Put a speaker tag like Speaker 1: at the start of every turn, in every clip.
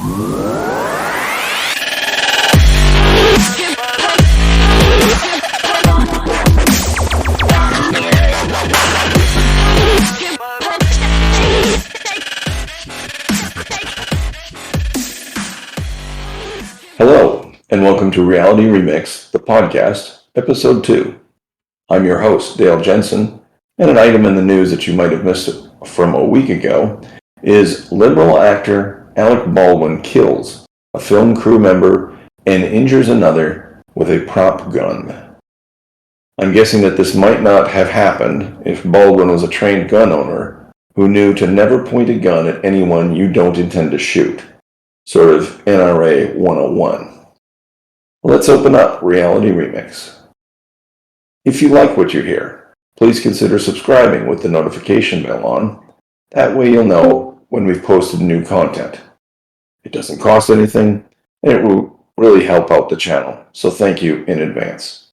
Speaker 1: Hello, and welcome to Reality Remix, the podcast, episode 2. I'm your host, Dale Jensen, and an item in the news that you might have missed from a week ago is liberal actor Alec Baldwin kills a film crew member and injures another with a prop gun. I'm guessing that this might not have happened if Baldwin was a trained gun owner who knew to never point a gun at anyone you don't intend to shoot. Sort of NRA 101. Let's open up Reality Remix. If you like what you hear, please consider subscribing with the notification bell on. That way you'll know when we've posted new content. It doesn't cost anything, and it will really help out the channel, so thank you in advance.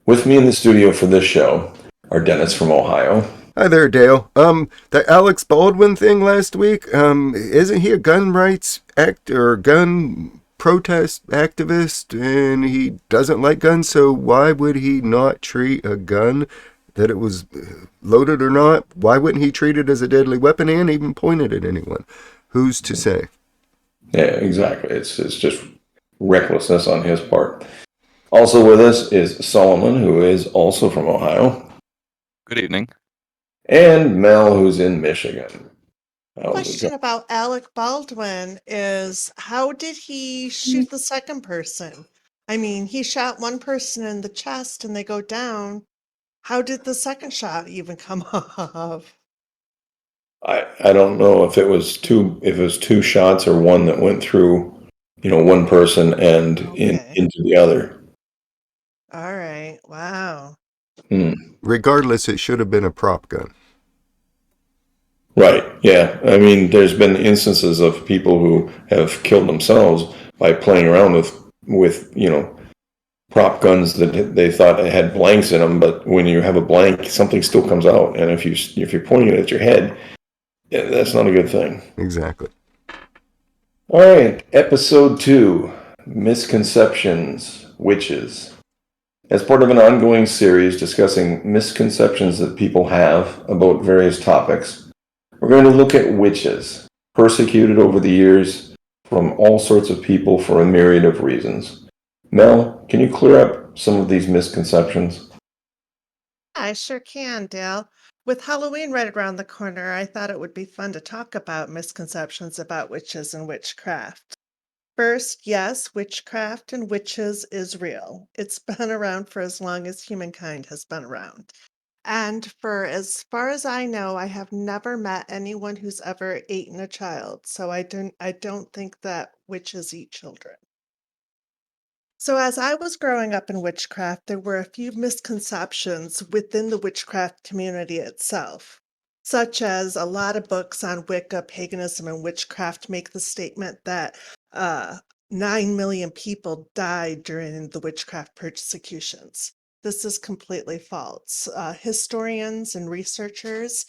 Speaker 1: With me in the studio for this show are Dennis from Ohio.
Speaker 2: Hi there, Dale. The Alex Baldwin thing last week, isn't he a gun rights or gun protest activist, and he doesn't like guns, so why would he not treat a gun, that it was loaded or not? Why wouldn't he treat it as a deadly weapon and even point it at anyone? Who's to say?
Speaker 1: Yeah, exactly. It's just recklessness on his part. Also with us is Solomon, who is also from Ohio.
Speaker 3: Good evening.
Speaker 1: And Mel, who's in Michigan.
Speaker 4: Question about Alec Baldwin is, how did he shoot the second person? I mean, he shot one person in the chest and they go down. How did the second shot even come off?
Speaker 1: I don't know if it was two shots or one that went through, one person and into the other.
Speaker 4: All right. Wow.
Speaker 2: Regardless, it should have been a prop gun.
Speaker 1: Right. Yeah. I mean, there's been instances of people who have killed themselves by playing around with prop guns that they thought had blanks in them, but when you have a blank, something still comes out, and if you're pointing it at your head, yeah, that's not a good thing.
Speaker 2: Exactly.
Speaker 1: All right, episode 2, Misconceptions, Witches. As part of an ongoing series discussing misconceptions that people have about various topics, we're going to look at witches, persecuted over the years from all sorts of people for a myriad of reasons. Mel, can you clear up some of these misconceptions?
Speaker 4: I sure can, Dale. With Halloween right around the corner, I thought it would be fun to talk about misconceptions about witches and witchcraft. First, yes, witchcraft and witches is real. It's been around for as long as humankind has been around. And for as far as I know, I have never met anyone who's ever eaten a child. So I don't think that witches eat children. So as I was growing up in witchcraft, there were a few misconceptions within the witchcraft community itself, such as a lot of books on Wicca, paganism, and witchcraft make the statement that 9 million people died during the witchcraft persecutions. This is completely false. Historians and researchers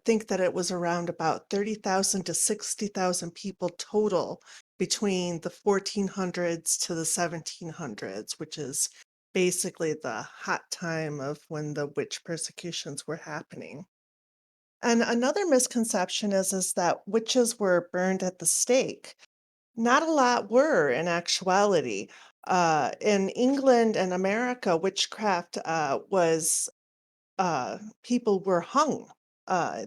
Speaker 4: think that it was around about 30,000 to 60,000 people total between the 1400s to the 1700s, which is basically the hot time of when the witch persecutions were happening. And another misconception is that witches were burned at the stake. Not a lot were in actuality. In England and America, witchcraft was people were hung.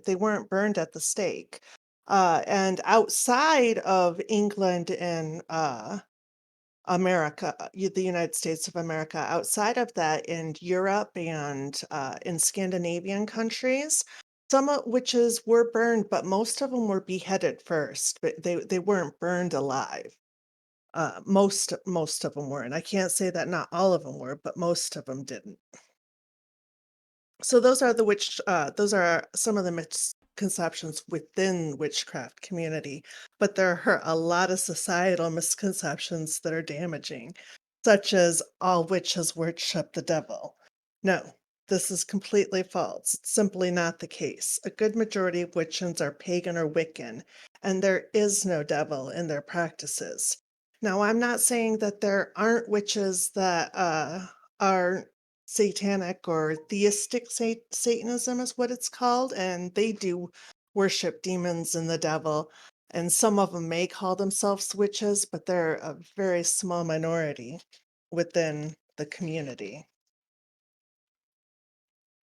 Speaker 4: They weren't burned at the stake. And outside of England and America, the United States of America, outside of that, in Europe and in Scandinavian countries, some witches were burned, but most of them were beheaded first. But they weren't burned alive. Most of them were, and I can't say that not all of them were, but most of them didn't. So those are some of the misconceptions within witchcraft community, but there are a lot of societal misconceptions that are damaging, such as all witches worship the devil. No, This is completely false. It's simply not the case. A good majority of witches are pagan or Wiccan, and there is no devil in their practices. Now, I'm not saying that there aren't witches that are satanic or theistic Satanism is what it's called, and they do worship demons and the devil. And some of them may call themselves witches, but they're a very small minority within the community.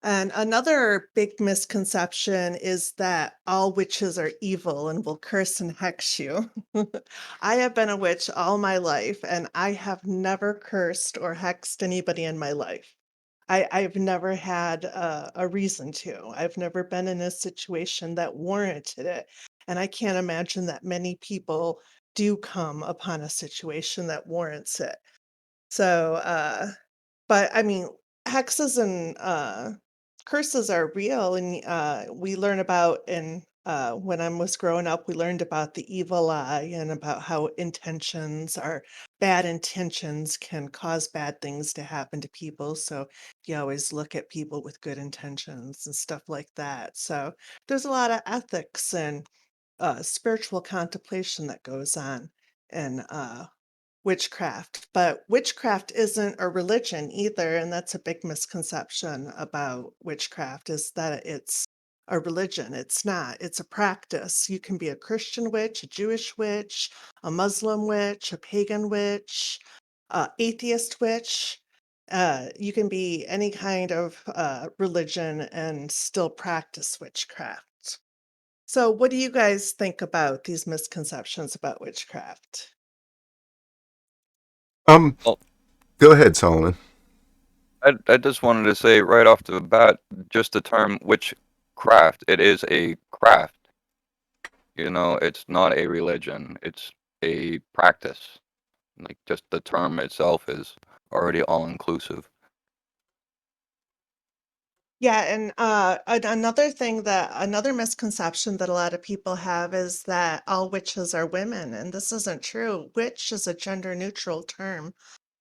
Speaker 4: And another big misconception is that all witches are evil and will curse and hex you. I have been a witch all my life, and I have never cursed or hexed anybody in my life. I've never had a reason to. I've never been in a situation that warranted it. And I can't imagine that many people do come upon a situation that warrants it. So, but I mean, hexes and curses are real, and we learn about in when I was growing up, we learned about the evil eye and about how intentions are bad intentions can cause bad things to happen to people. So you always look at people with good intentions and stuff like that. So there's a lot of ethics and spiritual contemplation that goes on in witchcraft, but witchcraft isn't a religion either, and that's a big misconception about witchcraft is that it's a religion. It's not. It's a practice. You can be a Christian witch, a Jewish witch, a Muslim witch, a pagan witch, atheist witch. You can be any kind of religion and still practice witchcraft. So, what do you guys think about these misconceptions about witchcraft?
Speaker 2: Um,
Speaker 3: Well,
Speaker 2: Go ahead, Solomon.
Speaker 3: I just wanted to say right off the bat, just the term witchcraft, it is a craft. It's not a religion. It's a practice. Like just the term itself is already all inclusive.
Speaker 4: Yeah, and another misconception that a lot of people have is that all witches are women, and this isn't true. Witch is a gender neutral term,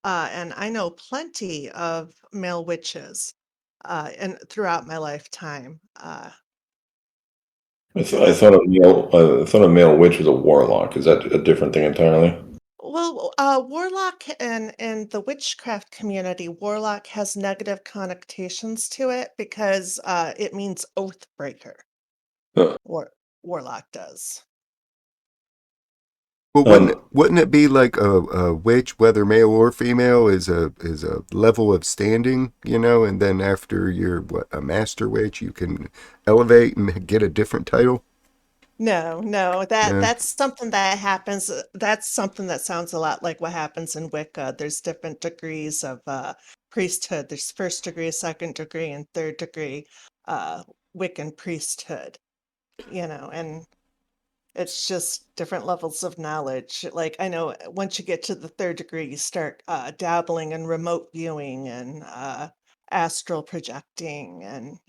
Speaker 4: and I know plenty of male witches, and throughout my lifetime.
Speaker 1: I thought I thought a male witch was a warlock. Is that a different thing entirely?
Speaker 4: Well, warlock and the witchcraft community, warlock has negative connotations to it because it means oath breaker.
Speaker 1: Uh,
Speaker 4: War warlock does.
Speaker 2: Well,
Speaker 1: Um,
Speaker 2: wouldn't it be like a witch, whether male or female, is a level of standing, and then after you're a master witch, you can elevate and get a different title?
Speaker 4: No, no, that
Speaker 2: No.
Speaker 4: that's something that happens. That's something that sounds a lot like what happens in Wicca. There's different degrees of priesthood. There's first degree, second degree, and third degree uh, Wiccan priesthood. And it's just different levels of knowledge. Like I know once you get to the third degree, you start dabbling in remote viewing and astral projecting and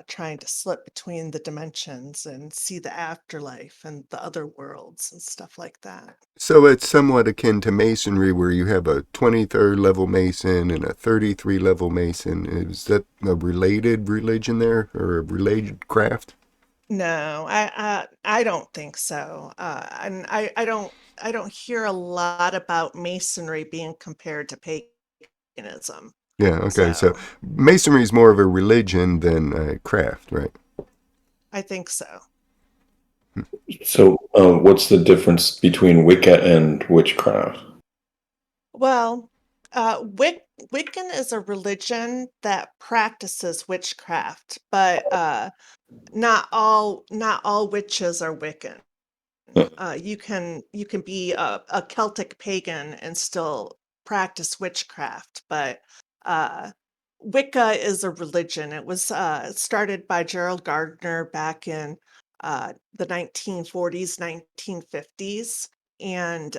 Speaker 4: trying to slip between the dimensions and see the afterlife and the other worlds and stuff like that.
Speaker 2: So it's somewhat akin to masonry, where you have a 23rd level mason and a 33 level mason. Is that a related religion there, or a related craft?
Speaker 4: No, I don't think so. And I don't hear a lot about masonry being compared to paganism.
Speaker 2: Yeah. Okay. So
Speaker 4: So
Speaker 2: masonry is more of a religion than a craft, right?
Speaker 4: I think so.
Speaker 1: so, what's the difference between Wicca and witchcraft?
Speaker 4: Well, Wiccan is a religion that practices witchcraft, but not all witches are Wiccan.
Speaker 1: Uh,
Speaker 4: You can be a Celtic pagan and still practice witchcraft, but uh, Wicca is a religion. It was started by Gerald Gardner back in the 1940s, 1950s, and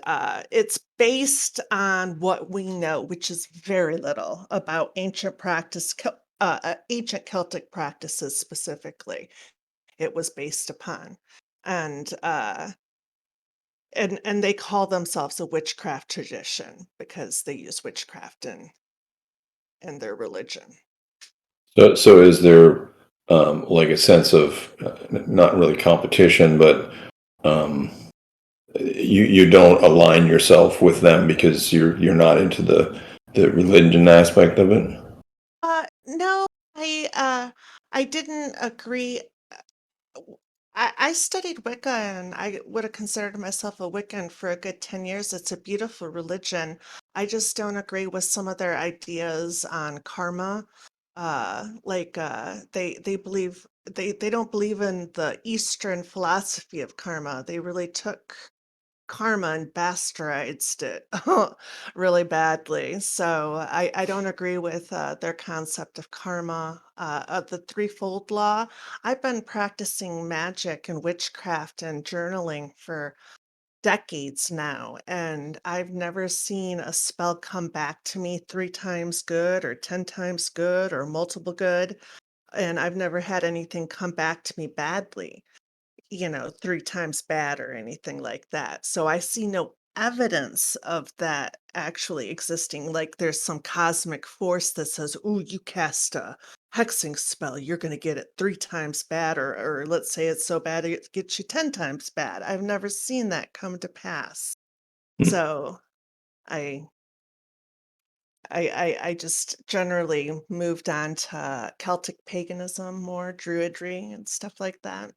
Speaker 4: it's based on what we know, which is very little about ancient Celtic practices specifically. It was based upon, and and they call themselves a witchcraft tradition because they use witchcraft in their religion.
Speaker 1: So is there like a sense of not really competition, but um, you don't align yourself with them because you're not into the religion aspect of it?
Speaker 4: No, I didn't agree. I studied Wicca and I would have considered myself a Wiccan for a good 10 years. It's a beautiful religion. I just don't agree with some of their ideas on karma. They believe they don't believe in the Eastern philosophy of karma. They really took karma and bastardized it really badly. So I don't agree with their concept of karma. Of the threefold law, I've been practicing magic and witchcraft and journaling for decades now, and I've never seen a spell come back to me 3 times good or 10 times good or multiple good. And I've never had anything come back to me badly, 3 times bad or anything like that. So I see no evidence of that actually existing. Like there's some cosmic force that says, "Ooh, you cast a hexing spell, you're going to get it 3 times bad," or let's say it's so bad it gets you 10 times bad. I've never seen that come to pass.
Speaker 1: Hmm.
Speaker 4: So I. I just generally moved on to Celtic paganism, more druidry and stuff like that.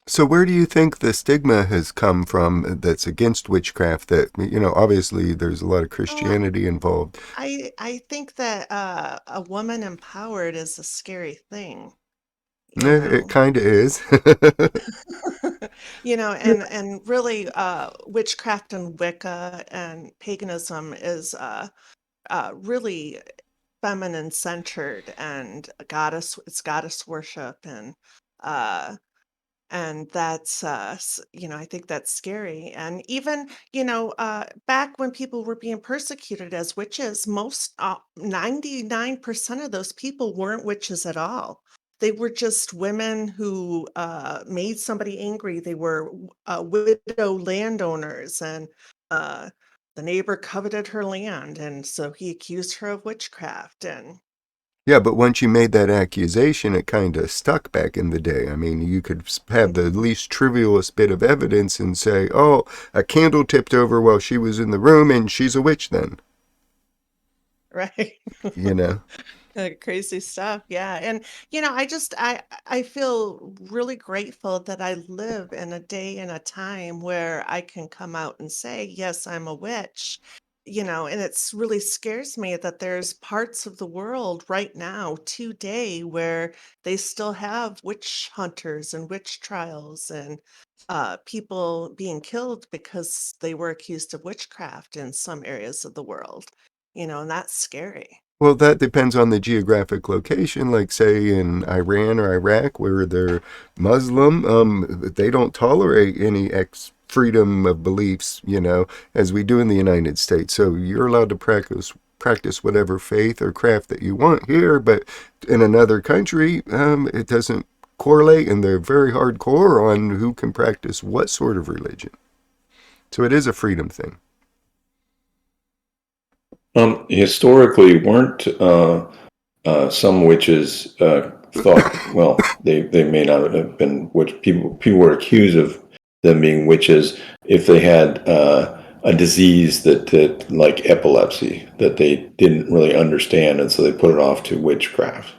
Speaker 2: So where do you think the stigma has come from that's against witchcraft? That, obviously there's a lot of
Speaker 4: Uh,
Speaker 2: Christianity involved.
Speaker 4: I think that a woman empowered is a scary thing, you
Speaker 2: It
Speaker 4: know.
Speaker 2: kind of is.
Speaker 4: And really witchcraft and Wicca and paganism is really feminine centered and it's goddess worship uh that's I think that's scary. And even back when people were being persecuted as witches, most 99% of those people weren't witches at all. They were just women who made somebody angry. They were widow landowners, and uh the neighbor coveted her land, and so he accused her of witchcraft. And
Speaker 2: Yeah, but once you made that accusation, it kind of stuck back in the day. I mean, you could have the least trivialist bit of evidence and say, oh, a candle tipped over while she was in the room and she's a witch then,
Speaker 4: right.
Speaker 2: you know?
Speaker 4: Crazy stuff, yeah. And I feel really grateful that I live in a day and a time where I can come out and say, yes, I'm a witch. And it's really scares me that there's parts of the world right now, today, where they still have witch hunters and witch trials and people being killed because they were accused of witchcraft in some areas of the world. And that's scary.
Speaker 2: Well, that depends on the geographic location. Like, say, in Iran or Iraq, where they're Muslim, they don't tolerate any freedom of beliefs, as we do in the United States. So you're allowed to practice whatever faith or craft that you want here, but in another country, it doesn't correlate, and they're very hardcore on who can practice what sort of religion. So it is a freedom thing.
Speaker 1: Historically, weren't some witches thought, well, they may not have been witch people were accused of them being witches if they had a disease that like epilepsy that they didn't really understand, and so they put it off to witchcraft.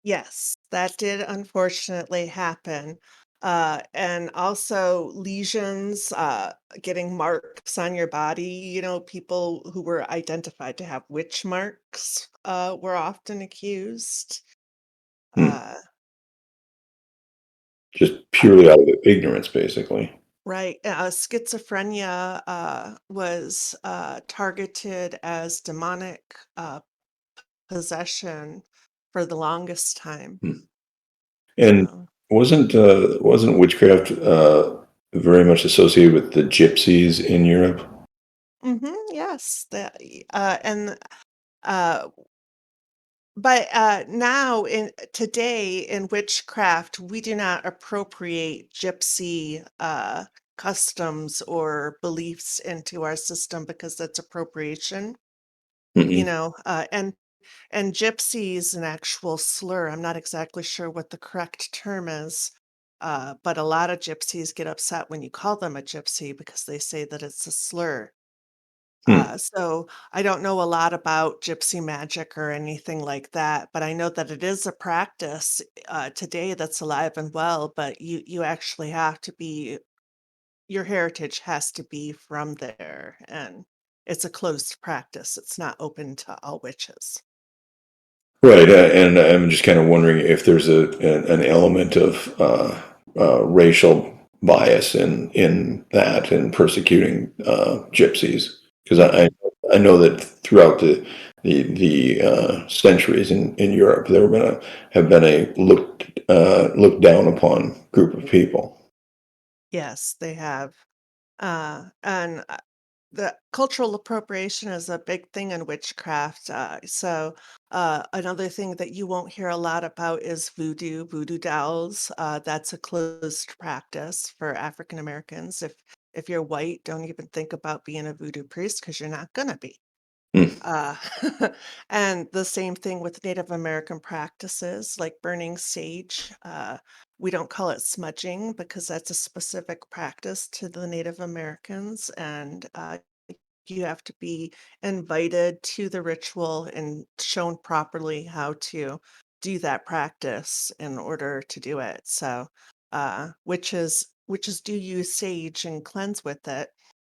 Speaker 4: Yes, that did unfortunately happen. And also lesions, getting marks on your body. People who were identified to have witch marks were often accused.
Speaker 1: Hmm.
Speaker 4: Uh,
Speaker 1: Just
Speaker 4: uh,
Speaker 1: purely out of ignorance, basically.
Speaker 4: right. Schizophrenia was targeted as demonic possession for the longest time.
Speaker 1: Hmm. And
Speaker 4: So.
Speaker 1: wasn't witchcraft very much associated with the gypsies in Europe?
Speaker 4: Yes, and uh, but now in today in witchcraft, we do not appropriate gypsy customs or beliefs into our system because that's appropriation.
Speaker 1: Hmm.
Speaker 4: And and gypsy is an actual slur. I'm not exactly sure what the correct term is, but a lot of gypsies get upset when you call them a gypsy because they say that it's a slur.
Speaker 1: Hmm.
Speaker 4: So I don't know a lot about gypsy magic or anything like that, but I know that it is a practice today that's alive and well. But you actually have to be your heritage has to be from there, and it's a closed practice. It's not open to all witches.
Speaker 1: Right, and I'm just kind of wondering if there's an element of racial bias in that and persecuting gypsies, because I know that throughout the centuries in Europe there have been a looked down upon group of people.
Speaker 4: Yes, they have. And the cultural appropriation is a big thing in witchcraft. Another thing that you won't hear a lot about is voodoo dolls. That's a closed practice for African Americans. If you're white, don't even think about being a voodoo priest because you're not gonna be.
Speaker 1: Hmm.
Speaker 4: Uh, and the same thing with Native American practices like burning sage. We don't call it smudging because that's a specific practice to the Native Americans, and you have to be invited to the ritual and shown properly how to do that practice in order to do it. So, witches do use sage and cleanse with it,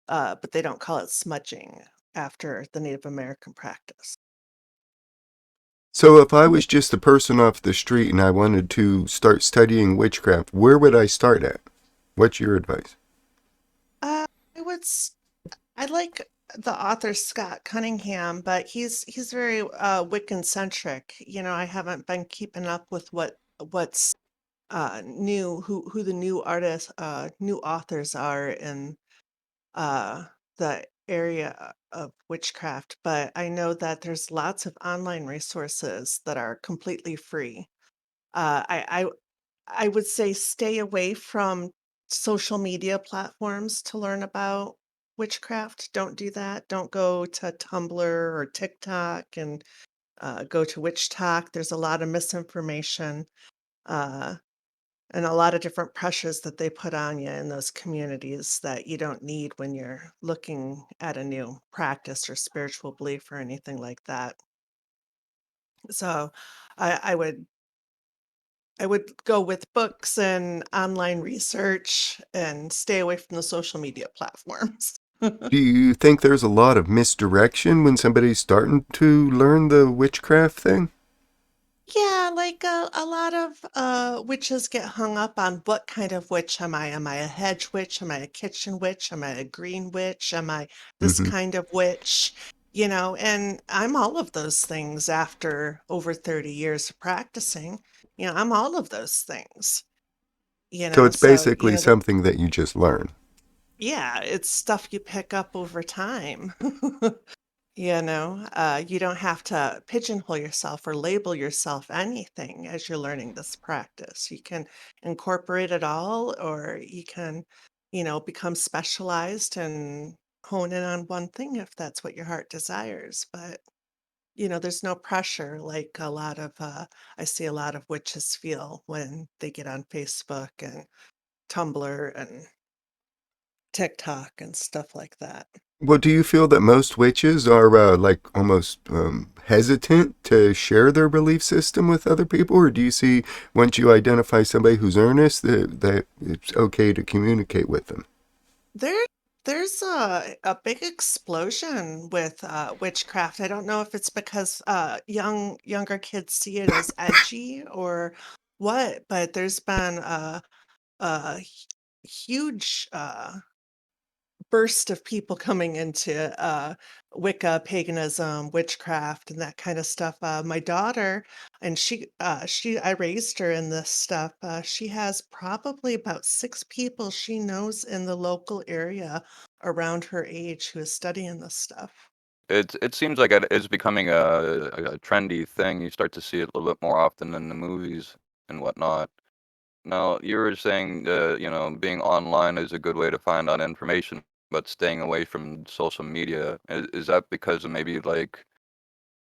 Speaker 4: but they don't call it smudging after the Native American practice.
Speaker 2: So if I was just a person off the street and I wanted to start studying witchcraft, where would I start at? What's your advice?
Speaker 4: Uh, I would s- I like the author Scott Cunningham, but he's very Wiccan centric. You know, I haven't been keeping up with what's new, who the new artists, new authors are in uh the area of witchcraft, but I know that there's lots of online resources that are completely free. I would say stay away from social media platforms to learn about witchcraft. Don't do that. Don't go to Tumblr or TikTok and go to Witch Talk. There's a lot of misinformation uh, and a lot of different pressures that they put on you in those communities that you don't need when you're looking at a new practice or spiritual belief or anything like that. So I would go with books and online research and stay away from the social media platforms.
Speaker 2: Do you think there's a lot of misdirection when somebody's starting to learn the witchcraft thing?
Speaker 4: Yeah, like a lot of witches get hung up on what kind of witch am I? Am I a hedge witch? Am I a kitchen witch? Am I a green witch? Am I this
Speaker 2: Hmm.
Speaker 4: kind of witch? You know, and I'm all of those things after over 30 years of practicing. You know, I'm all of those things,
Speaker 2: So it's
Speaker 4: so, you
Speaker 2: basically
Speaker 4: know,
Speaker 2: something that you just learn.
Speaker 4: yeah, it's stuff you pick up over time. You don't have to pigeonhole yourself or label yourself anything as you're learning this practice. You can incorporate it all, or you can, become specialized and hone in on one thing if that's what your heart desires. But, there's no pressure like I see a lot of witches feel when they get on Facebook and Tumblr and TikTok and stuff like that.
Speaker 2: Well, do you feel that most witches are like almost hesitant to share their belief system with other people, or do you see once you identify somebody who's earnest that it's okay to communicate with them?
Speaker 4: There there's a big explosion with, witchcraft. I don't know if it's because, younger kids see it as edgy or what, but there's been a huge, burst of people coming into Wicca, paganism, witchcraft, and that kind of stuff. My daughter, and I raised her in this stuff. She has probably about 6 people she knows in the local area around her age who is studying this stuff.
Speaker 3: It seems like it is becoming a trendy thing. You start to see it a little bit more often in the movies and whatnot. Now, you were saying, being online is a good way to find out information, but staying away from social media. Is that because of maybe like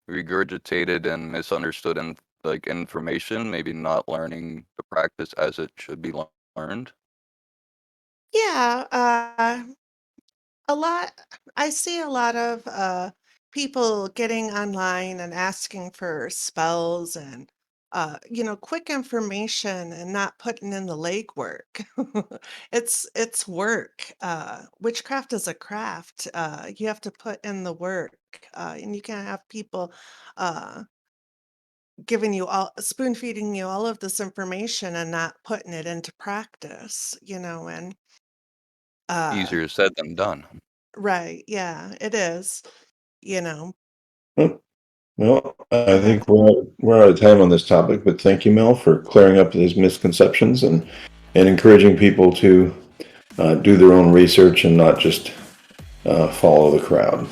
Speaker 3: regurgitated and misunderstood and like information, maybe not learning the practice as it should be learned.
Speaker 4: Yeah, a lot I see a lot of, people getting online and asking for spells and, quick information and not putting in the legwork. It's work. Witchcraft is a craft. You have to put in the work, and you can't have people, uh, giving you all spoon feeding you all of this information and not putting it into practice, and, uh
Speaker 3: Easier said than done.
Speaker 4: right, yeah, it is, you know.
Speaker 1: Well, I
Speaker 4: Uh-huh.
Speaker 1: think we're out of time on this topic, but thank you, Mel, for clearing up these misconceptions and encouraging people to do their own research and not just follow the crowd.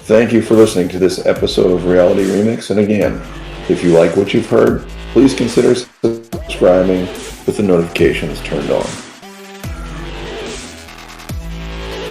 Speaker 1: Thank you for listening to this episode of Reality Remix. And again, if you like what you've heard, please consider subscribing with the notifications turned on.